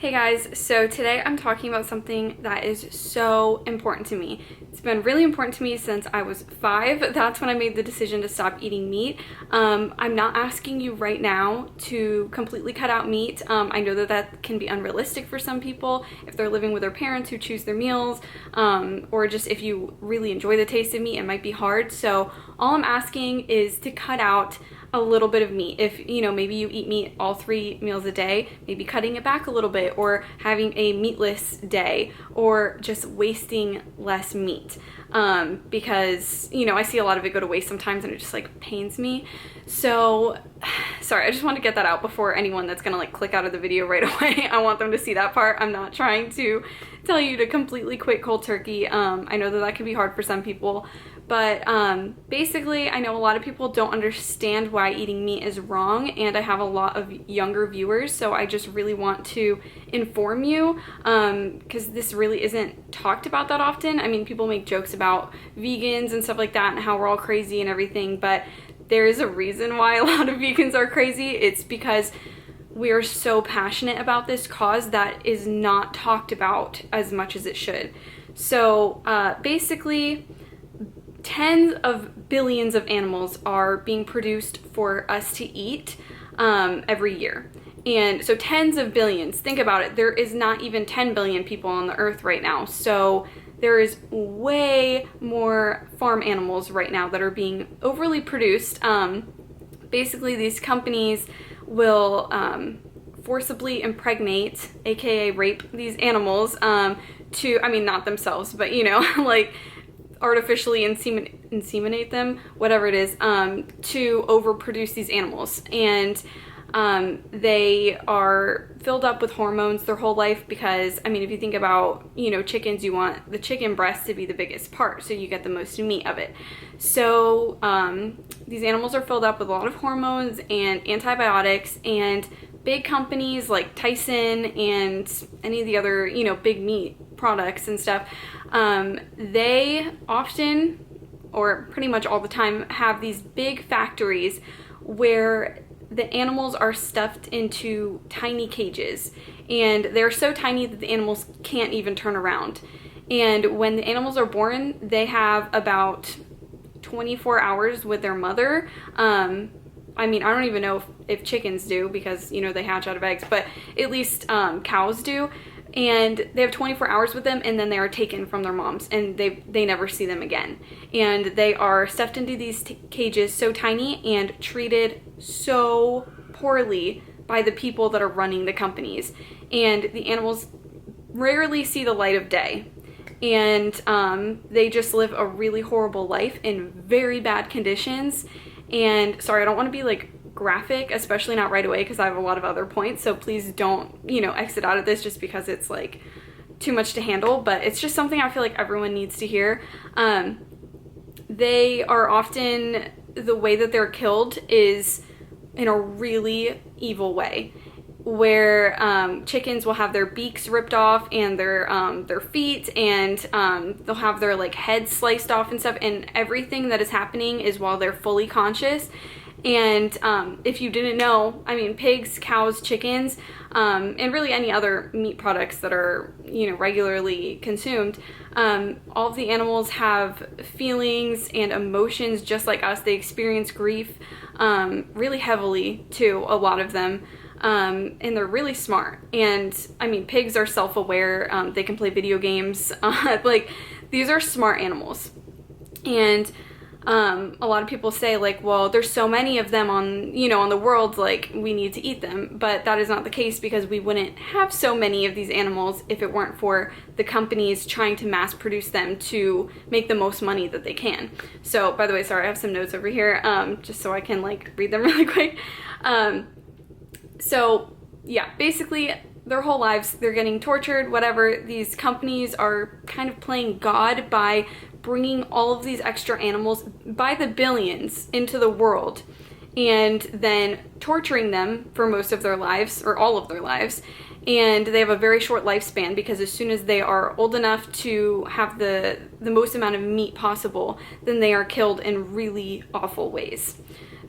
Hey guys, so today I'm talking about something that is so important to me. It's been really important to me since I was 5. That's when I made the decision to stop eating meat. I'm not asking you right now to completely cut out meat. I know that that can be unrealistic for some people if they're living with their parents who choose their meals, or just if you really enjoy the taste of meat, it might be hard. So all I'm asking is to cut out a little bit of meat. If maybe you eat meat all 3 meals a day, maybe cutting it back a little bit, or having a meatless day, or just wasting less meat, because I see a lot of it go to waste sometimes and it just like pains me. So sorry, I just want to get that out before anyone that's gonna like click out of the video right away. I want them to see that part. I'm not trying to tell you to completely quit cold turkey. I know that that can be hard for some people, but basically I know a lot of people don't understand why eating meat is wrong, and I have a lot of younger viewers, so I just really want to inform you, because this really isn't talked about that often. I mean, people make jokes about vegans and stuff like that and how we're all crazy and everything, but there is a reason why a lot of vegans are crazy. It's because we are so passionate about this cause that is not talked about as much as it should. So basically, tens of billions of animals are being produced for us to eat every year. And so tens of billions, think about it. There is not even 10 billion people on the earth right now. So there is way more farm animals right now that are being overly produced. Basically, these companies will forcibly impregnate, aka rape, these animals not themselves, but like artificially inseminate them, whatever it is, to overproduce these animals. And they are filled up with hormones their whole life because, if you think about, chickens, you want the chicken breast to be the biggest part so you get the most meat of it. So these animals are filled up with a lot of hormones and antibiotics, and big companies like Tyson and any of the other, big meat products and stuff, they often, or pretty much all the time, have these big factories where the animals are stuffed into tiny cages, and they're so tiny that the animals can't even turn around. And when the animals are born, they have about 24 hours with their mother. I don't even know if chickens do, because they hatch out of eggs, but at least cows do. And they have 24 hours with them, and then they are taken from their moms, and they never see them again. And they are stuffed into these cages so tiny and treated so poorly by the people that are running the companies. And the animals rarely see the light of day. And they just live a really horrible life in very bad conditions. And sorry, I don't want to be like graphic, especially not right away, because I have a lot of other points, so please don't exit out of this just because it's like too much to handle, but it's just something I feel like everyone needs to hear. They are often, the way that they're killed is in a really evil way, where chickens will have their beaks ripped off and their feet, and they'll have their like heads sliced off and stuff, and everything that is happening is while they're fully conscious. And if you didn't know, pigs, cows, chickens, and really any other meat products that are, regularly consumed, all of the animals have feelings and emotions just like us. They experience grief really heavily too, a lot of them. And they're really smart. And pigs are self-aware. They can play video games. Like, these are smart animals. And a lot of people say like, well, there's so many of them on the world, like we need to eat them. But that is not the case, because we wouldn't have so many of these animals if it weren't for the companies trying to mass produce them to make the most money that they can. So, by the way, sorry, I have some notes over here, just so I can like read them really quick. So yeah, basically their whole lives they're getting tortured, whatever. These companies are kind of playing God by bringing all of these extra animals by the billions into the world, and then torturing them for most of their lives, or all of their lives. And they have a very short lifespan, because as soon as they are old enough to have the most amount of meat possible, then they are killed in really awful ways.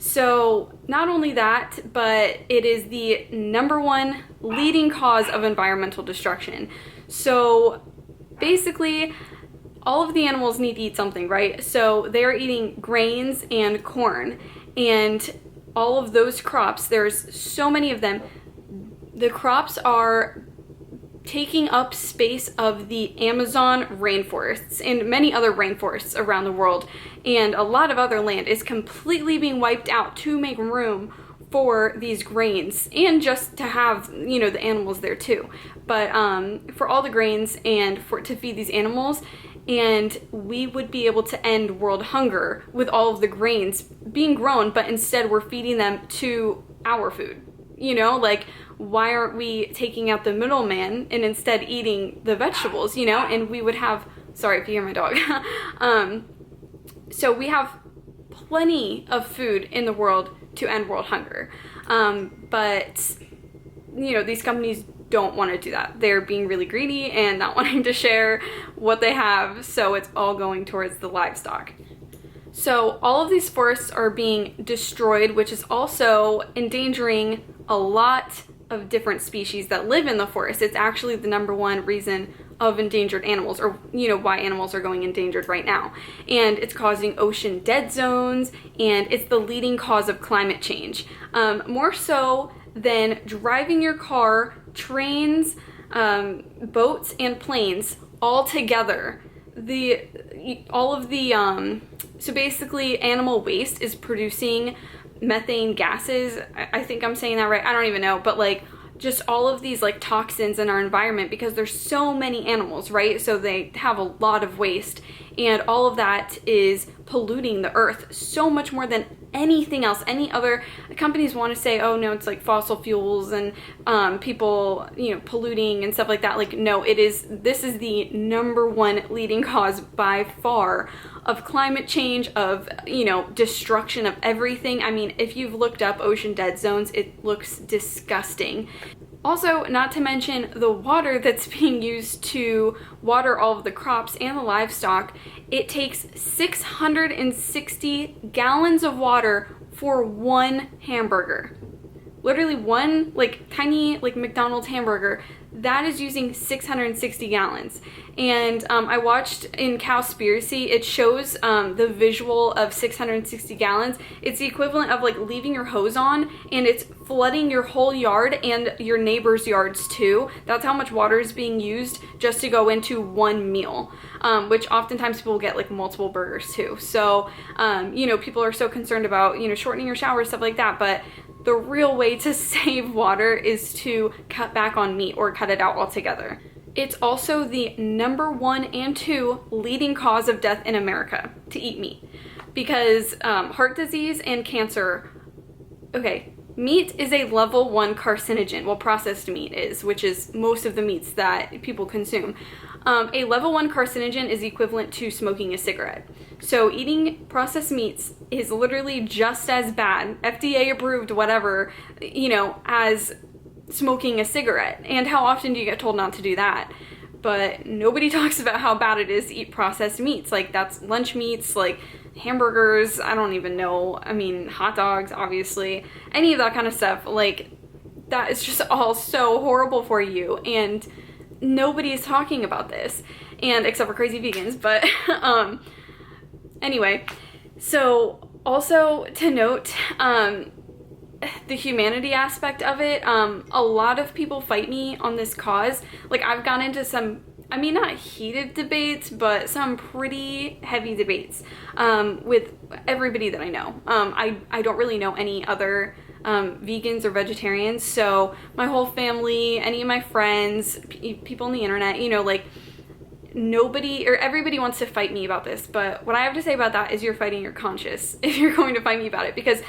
So not only that, but it is the #1 leading cause of environmental destruction. So basically, all of the animals need to eat something, right? So they're eating grains and corn, and all of those crops, there's so many of them. The crops are taking up space of the Amazon rainforests and many other rainforests around the world, and a lot of other land is completely being wiped out to make room for these grains, and just to have, you know, the animals there too, but for all the grains and to feed these animals. And we would be able to end world hunger with all of the grains being grown, but instead we're feeding them to our food. You know, like, why aren't we taking out the middleman and instead eating the vegetables, you know? And we would have, sorry if you hear my dog. So we have plenty of food in the world to end world hunger. But, you know, these companies don't want to do that. They're being really greedy and not wanting to share what they have, so it's all going towards the livestock. So all of these forests are being destroyed, which is also endangering a lot of different species that live in the forest. It's actually the #1 reason of endangered animals, or, you know, why animals are going endangered right now. And it's causing ocean dead zones, and it's the leading cause of climate change. More so than driving your car, trains, boats, and planes all together. So basically animal waste is producing methane gases. I think I'm saying that right. I don't even know, but like, just all of these like toxins in our environment, because there's so many animals, right? So they have a lot of waste, and all of that is polluting the earth so much more than anything else. Any other companies want to say, oh no, it's like fossil fuels and people, you know, polluting and stuff like that. Like, no, this is the #1 leading cause by far of climate change, of, you know, destruction of everything. I mean, if you've looked up ocean dead zones, it looks disgusting. Also, not to mention the water that's being used to water all of the crops and the livestock. It takes 660 gallons of water for one hamburger. Literally one, like, tiny, like, McDonald's hamburger, that is using 660 gallons. And I watched in Cowspiracy, it shows the visual of 660 gallons. It's the equivalent of like leaving your hose on and it's flooding your whole yard and your neighbor's yards too. That's how much water is being used just to go into one meal, which oftentimes people get like multiple burgers too. So, you know, people are so concerned about, you know, shortening your shower, stuff like that, but the real way to save water is to cut back on meat or cut it out altogether. It's also the #1 and 2 leading cause of death in America, to eat meat, because heart disease and cancer. Okay, meat is a level 1 carcinogen. Well, processed meat is, which is most of the meats that people consume. A level 1 carcinogen is equivalent to smoking a cigarette. So eating processed meats is literally just as bad, FDA approved, whatever, you know, as smoking a cigarette. And how often do you get told not to do that? But nobody talks about how bad it is to eat processed meats. Like, that's lunch meats, like hamburgers, I don't even know, I mean, hot dogs, obviously, any of that kind of stuff. Like, that is just all so horrible for you, and nobody is talking about this, and except for crazy vegans. But anyway, so also to note, the humanity aspect of it, a lot of people fight me on this cause. Like, I've gone into some, I mean, not heated debates, but some pretty heavy debates with everybody that I know. I don't really know any other vegans or vegetarians, so my whole family, any of my friends, people on the internet, you know, like, nobody or everybody wants to fight me about this. But what I have to say about that is you're fighting your conscience if you're going to fight me about it, because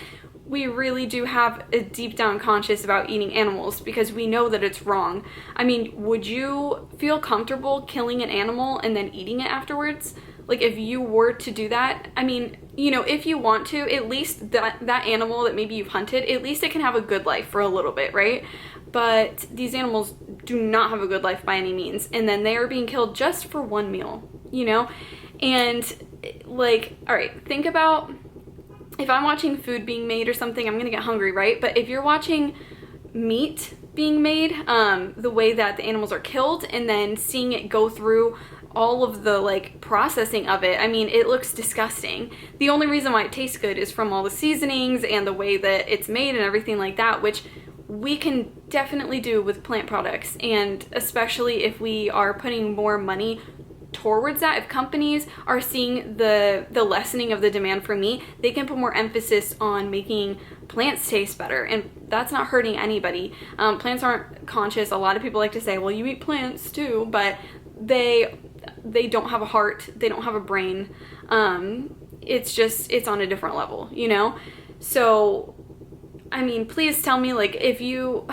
we really do have a deep down conscience about eating animals, because we know that it's wrong. I mean, would you feel comfortable killing an animal and then eating it afterwards? Like, if you were to do that, I mean, you know, if you want to, at least that animal that maybe you've hunted, at least it can have a good life for a little bit, right? But these animals do not have a good life by any means, and then they are being killed just for one meal, you know? And, like, all right, think about if I'm watching food being made or something, I'm gonna get hungry, right? But if you're watching meat being made, the way that the animals are killed and then seeing it go through all of the like processing of it, I mean, it looks disgusting. The only reason why it tastes good is from all the seasonings and the way that it's made and everything like that, which we can definitely do with plant products. And especially if we are putting more money towards that, if companies are seeing the lessening of the demand for meat, they can put more emphasis on making plants taste better, and that's not hurting anybody. Plants aren't conscious. A lot of people like to say, well, you eat plants too, but they don't have a heart, they don't have a brain. It's on a different level, you know? So I mean, please tell me, like, if you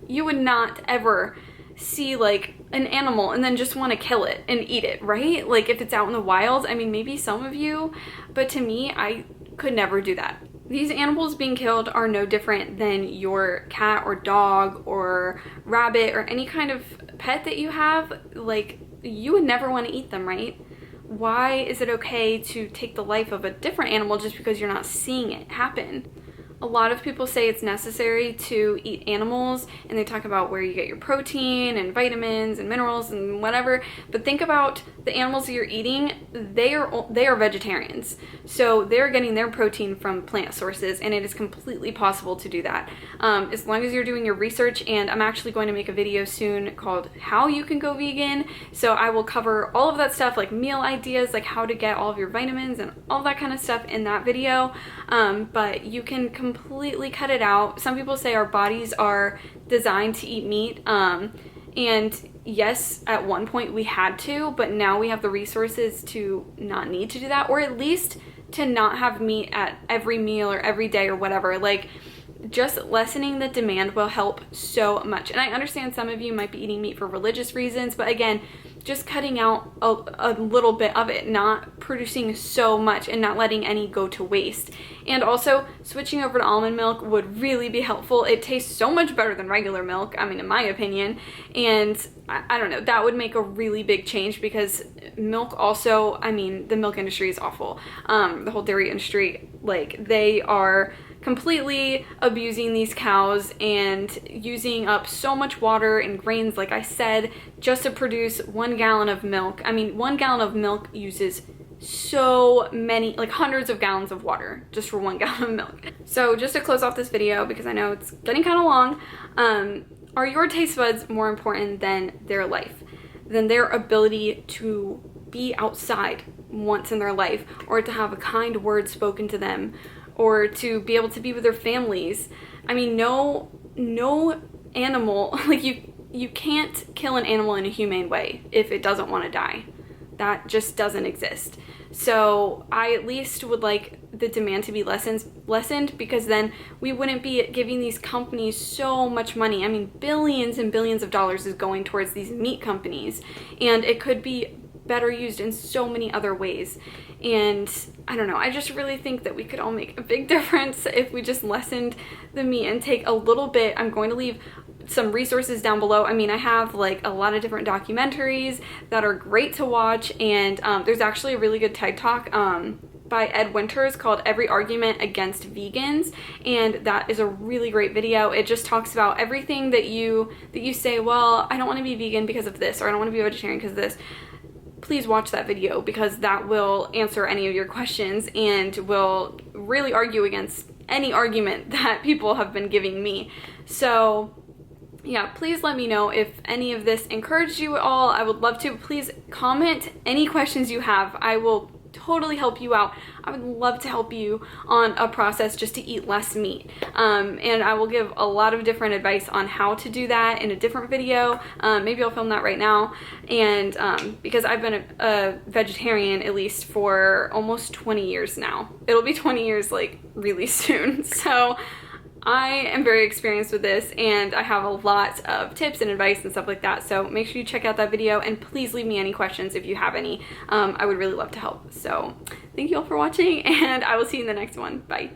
would not ever see like an animal and then just want to kill it and eat it, right? Like if it's out in the wild, I mean, maybe some of you, but to me, I could never do that. These animals being killed are no different than your cat or dog or rabbit or any kind of pet that you have. Like, you would never want to eat them, right? Why is it okay to take the life of a different animal just because you're not seeing it happen? A lot of people say it's necessary to eat animals, and they talk about where you get your protein and vitamins and minerals and whatever, but think about the animals that you're eating. They are vegetarians, so they're getting their protein from plant sources, and it is completely possible to do that as long as you're doing your research. And I'm actually going to make a video soon called how you can go vegan, so I will cover all of that stuff, like meal ideas, like how to get all of your vitamins and all that kind of stuff in that video. But you can completely cut it out. Some people say our bodies are designed to eat meat, and yes, at one point we had to, but now we have the resources to not need to do that, or at least to not have meat at every meal or every day or whatever. Like, just lessening the demand will help so much. And I understand some of you might be eating meat for religious reasons, but again, just cutting out a little bit of it, not producing so much and not letting any go to waste. And also switching over to almond milk would really be helpful. It tastes so much better than regular milk, I mean, in my opinion. And I don't know, that would make a really big change, because milk also, I mean, the milk industry is awful. The whole dairy industry, like, they are completely abusing these cows and using up so much water and grains, like I said, just to produce 1 gallon of milk. I mean, 1 gallon of milk uses so many, like hundreds of gallons of water just for 1 gallon of milk. So just to close off this video, because I know it's getting kind of long, are your taste buds more important than their life, than their ability to be outside once in their life, or to have a kind word spoken to them, or to be able to be with their families? I mean, no animal, like you can't kill an animal in a humane way if it doesn't want to die. That just doesn't exist. So I at least would like the demand to be lessened, because then we wouldn't be giving these companies so much money. I mean, billions and billions of dollars is going towards these meat companies, and it could be better used in so many other ways. And I don't know, I just really think that we could all make a big difference if we just lessened the meat intake a little bit. I'm going to leave some resources down below. I mean, I have like a lot of different documentaries that are great to watch, and there's actually a really good TED Talk by Ed Winters called Every Argument Against Vegans, and that is a really great video. It just talks about everything that you say, well, I don't want to be vegan because of this, or I don't want to be a vegetarian because of this. Please watch that video, because that will answer any of your questions and will really argue against any argument that people have been giving me. So yeah, please let me know if any of this encouraged you at all. I would love to. Please comment any questions you have. I will totally help you out. I would love to help you on a process just to eat less meat. And I will give a lot of different advice on how to do that in a different video. Maybe I'll film that right now. And because I've been a vegetarian at least for almost 20 years now. It'll be 20 years like really soon. So I am very experienced with this, and I have a lot of tips and advice and stuff like that. So make sure you check out that video, and please leave me any questions if you have any. I would really love to help. So thank you all for watching, and I will see you in the next one. Bye.